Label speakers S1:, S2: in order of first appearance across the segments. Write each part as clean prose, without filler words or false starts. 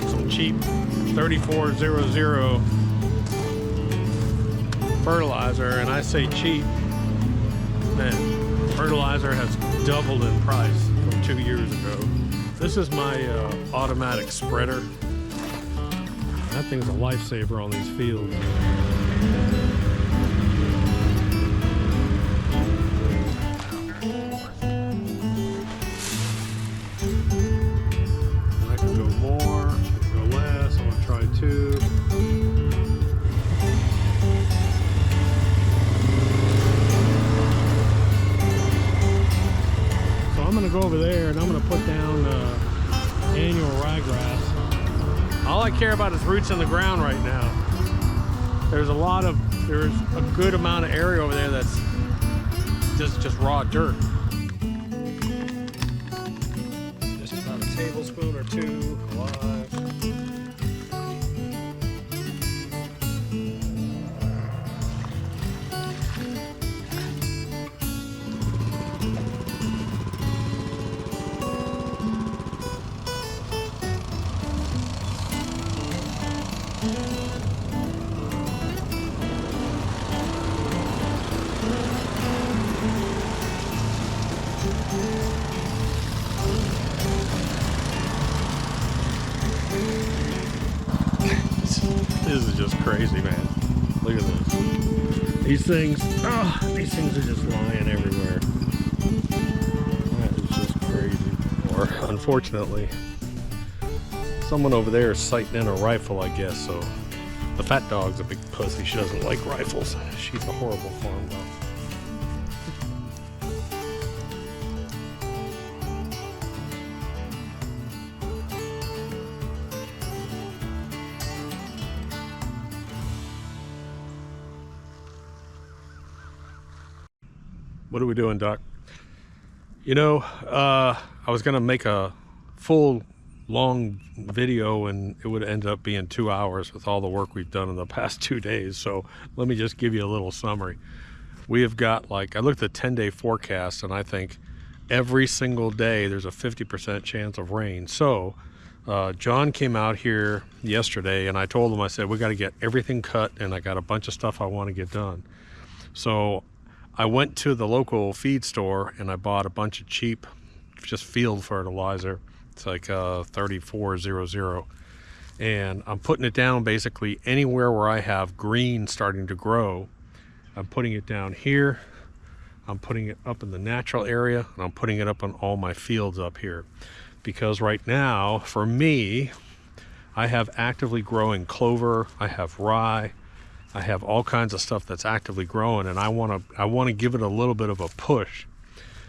S1: bought some cheap 3400 fertilizer, and I say cheap, man, fertilizer has doubled in price from 2 years ago. This is my automatic spreader. That thing's a lifesaver on these fields. I can go more, I can go less. I'm gonna try 2. So I'm gonna go over there and I'm gonna put down annual ryegrass. All I care about is roots in the ground right now. There's a good amount of area over there that's just raw dirt. Just about a tablespoon or 2 alive. This is just crazy, man. Look at this. These things are just lying everywhere. That is just crazy. Or, unfortunately, someone over there is sighting in a rifle, I guess, so the fat dog's a big pussy. She doesn't like rifles. She's a horrible farm dog. What are we doing, Doc? You know, I was gonna make a full long video and it would end up being 2 hours with all the work we've done in the past 2 days. So let me just give you a little summary. We have got, like, I looked at the 10-day forecast and I think every single day there's a 50% chance of rain. So John came out here yesterday and I told him, I said, we got to get everything cut and I got a bunch of stuff I want to get done. So I went to the local feed store and I bought a bunch of cheap, just field fertilizer. It's like 3400. And I'm putting it down basically anywhere where I have green starting to grow. I'm putting it down here. I'm putting it up in the natural area and I'm putting it up on all my fields up here. Because right now, for me, I have actively growing clover, I have rye, I have all kinds of stuff that's actively growing, and I want to give it a little bit of a push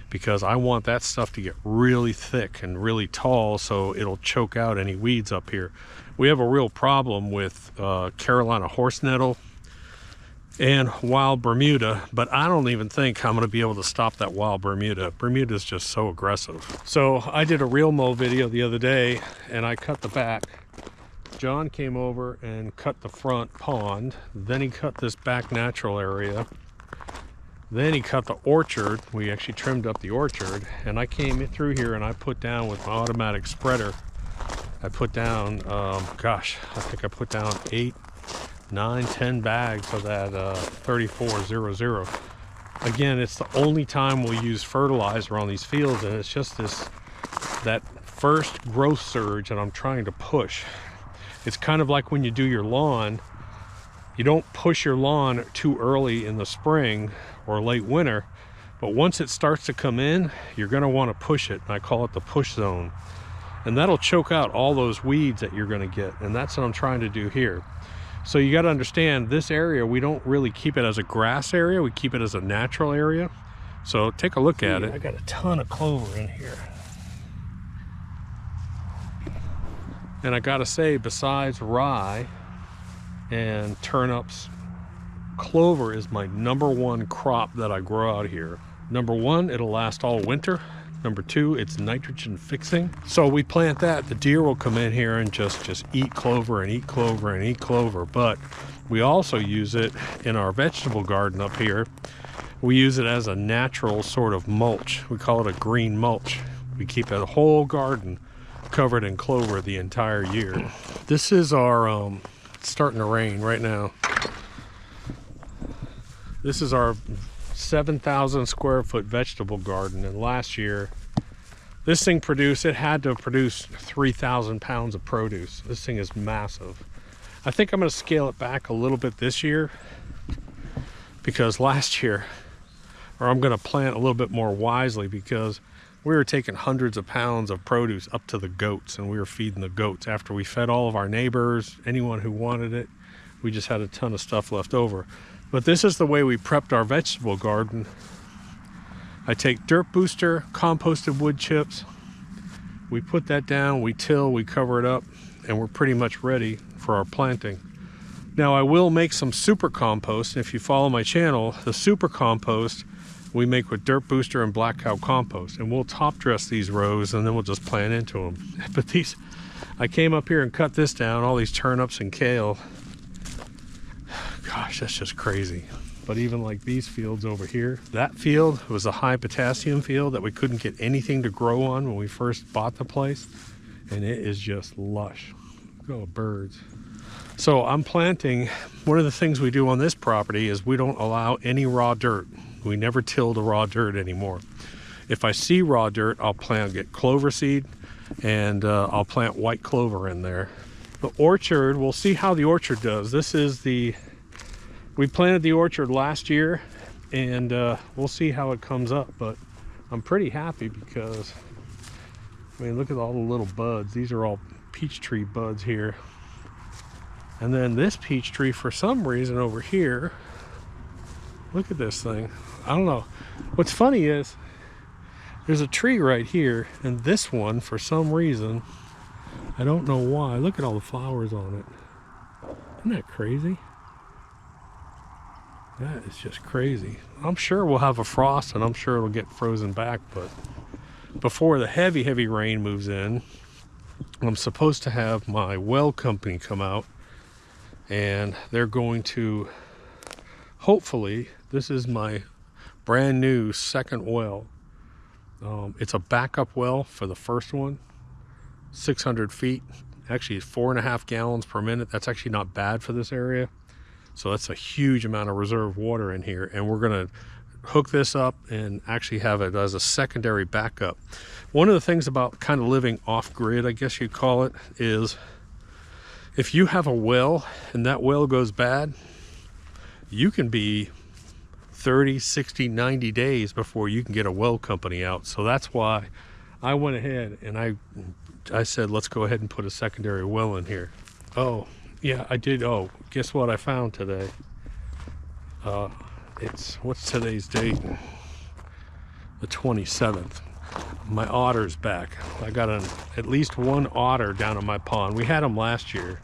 S1: because I want that stuff to get really thick and really tall so it'll choke out any weeds up here. We have a real problem with Carolina horse nettle and wild Bermuda, but I don't even think I'm going to be able to stop that wild Bermuda. Bermuda is just so aggressive. So I did a real mow video the other day and I cut the back. John came over and cut the front pond, then he cut this back natural area, then he cut the orchard. We actually trimmed up the orchard, and I came through here and I put down with my automatic spreader, I put down, gosh, I think I put down 8, 9, 10 bags of that 3400. Again, it's the only time we'll use fertilizer on these fields, and it's just that first growth surge that I'm trying to push. It's kind of like when you do your lawn, you don't push your lawn too early in the spring or late winter, but once it starts to come in, you're going to want to push it, and I call it the push zone. And that'll choke out all those weeds that you're going to get, and that's what I'm trying to do here. So you got to understand, this area, we don't really keep it as a grass area, we keep it as a natural area. So take a look at it. I got a ton of clover in here. And I gotta say, besides rye and turnips, clover is my #1 crop that I grow out here. #1, it'll last all winter. #2, it's nitrogen fixing. So we plant that, the deer will come in here and just eat clover and eat clover and eat clover. But we also use it in our vegetable garden up here. We use it as a natural sort of mulch. We call it a green mulch. We keep a whole garden covered in clover the entire year. This is our, it's starting to rain right now. This is our 7,000 square foot vegetable garden, and last year this thing produced, it had to produce 3,000 pounds of produce. This thing is massive. I think I'm going to scale it back a little bit this year, because last year, or I'm going to plant a little bit more wisely, because we were taking hundreds of pounds of produce up to the goats, and we were feeding the goats after we fed all of our neighbors, anyone who wanted it. We just had a ton of stuff left over. But this is the way we prepped our vegetable garden. I take dirt booster, composted wood chips, we put that down, we till, we cover it up, and we're pretty much ready for our planting. Now I will make some super compost, and if you follow my channel, the super compost we make with dirt booster and black cow compost, and we'll top dress these rows and then we'll just plant into them. But these, I came up here and cut this down, all these turnips and kale. Gosh, that's just crazy. But even like these fields over here, that field was a high potassium field that we couldn't get anything to grow on when we first bought the place, and it is just lush. Look at all the birds. So I'm planting, one of the things we do on this property is we don't allow any raw dirt. We never till the raw dirt anymore. If I see raw dirt, I'll get clover seed, and I'll plant white clover in there. The orchard, we'll see how the orchard does. This is we planted the orchard last year, and we'll see how it comes up, but I'm pretty happy because, I mean, look at all the little buds. These are all peach tree buds here. And then this peach tree, for some reason over here, look at this thing. I don't know. What's funny is there's a tree right here, and this one, for some reason, I don't know why. Look at all the flowers on it. Isn't that crazy? That is just crazy. I'm sure we'll have a frost, and I'm sure it'll get frozen back, but before the heavy, heavy rain moves in, I'm supposed to have my well company come out, and they're going to, hopefully, this is my brand new second well. It's a backup well for the first one, 600 feet. Actually, it's 4.5 gallons per minute. That's actually not bad for this area. So that's a huge amount of reserve water in here, and we're going to hook this up and actually have it as a secondary backup. One of the things about kind of living off-grid, I guess you'd call it, is if you have a well and that well goes bad, you can be 30, 60, 90 days before you can get a well company out. So that's why I went ahead and I said, let's go ahead and put a secondary well in here. Oh, yeah, I did. Oh, guess what I found today? What's today's date? The 27th. My otter's back. I got at least one otter down in my pond. We had them last year,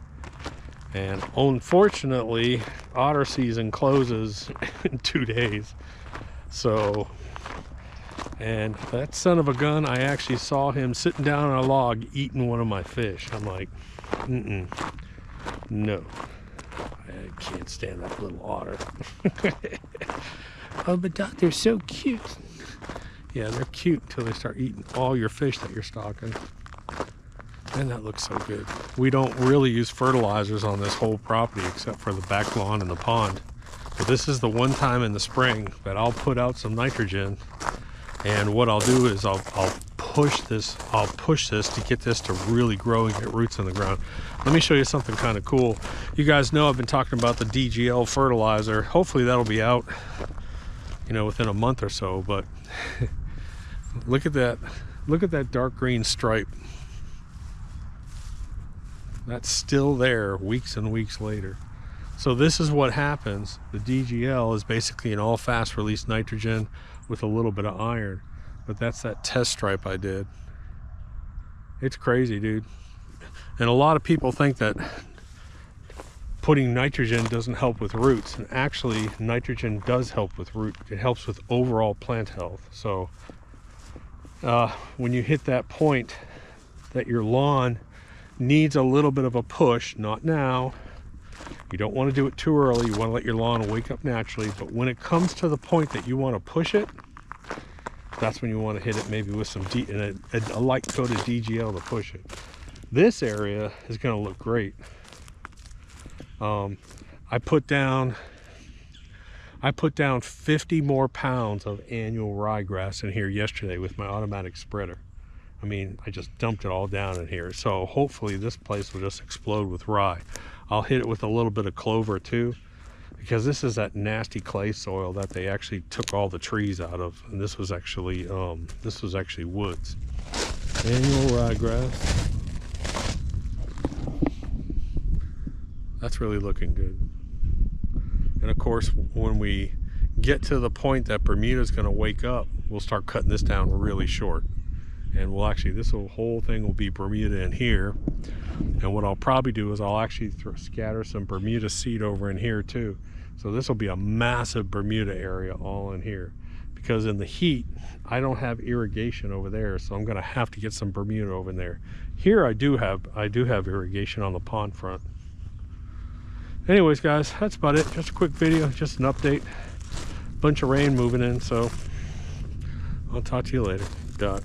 S1: and unfortunately otter season closes in 2 days. So, and that son of a gun, I actually saw him sitting down on a log eating one of my fish. I'm like, no, I can't stand that little otter. Oh, but Doc, they're so cute. Yeah, they're cute until they start eating all your fish that you're stocking. And that looks so good. We don't really use fertilizers on this whole property except for the back lawn and the pond. But this is the one time in the spring that I'll put out some nitrogen. And what I'll do is I'll push this to get this to really grow and get roots in the ground. Let me show you something kind of cool. You guys know I've been talking about the DGL fertilizer. Hopefully that'll be out, within a month or so, but look at that. Look at that dark green stripe. That's still there weeks and weeks later. So this is what happens. The DGL is basically an all fast release nitrogen with a little bit of iron, but that's that test stripe I did. It's crazy, dude. And a lot of people think that putting nitrogen doesn't help with roots, and actually nitrogen does help with root. It helps with overall plant health. So when you hit that point that your lawn needs a little bit of a push, not now, you don't want to do it too early, you want to let your lawn wake up naturally, but when it comes to the point that you want to push it, that's when you want to hit it maybe with some a light coated DGL to push it. This area is going to look great. I put down 50 more pounds of annual ryegrass in here yesterday with my automatic spreader. I mean, I just dumped it all down in here. So hopefully this place will just explode with rye. I'll hit it with a little bit of clover too, because this is that nasty clay soil that they actually took all the trees out of, and this was actually woods. Annual ryegrass. That's really looking good. And of course, when we get to the point that Bermuda's going to wake up, we'll start cutting this down really short. And we'll actually, whole thing will be Bermuda in here. And what I'll probably do is I'll actually scatter some Bermuda seed over in here too. So this will be a massive Bermuda area all in here. Because in the heat, I don't have irrigation over there, so I'm going to have to get some Bermuda over in there. Here I do have irrigation on the pond front. Anyways, guys, that's about it. Just a quick video, just an update. Bunch of rain moving in, so I'll talk to you later. Dot.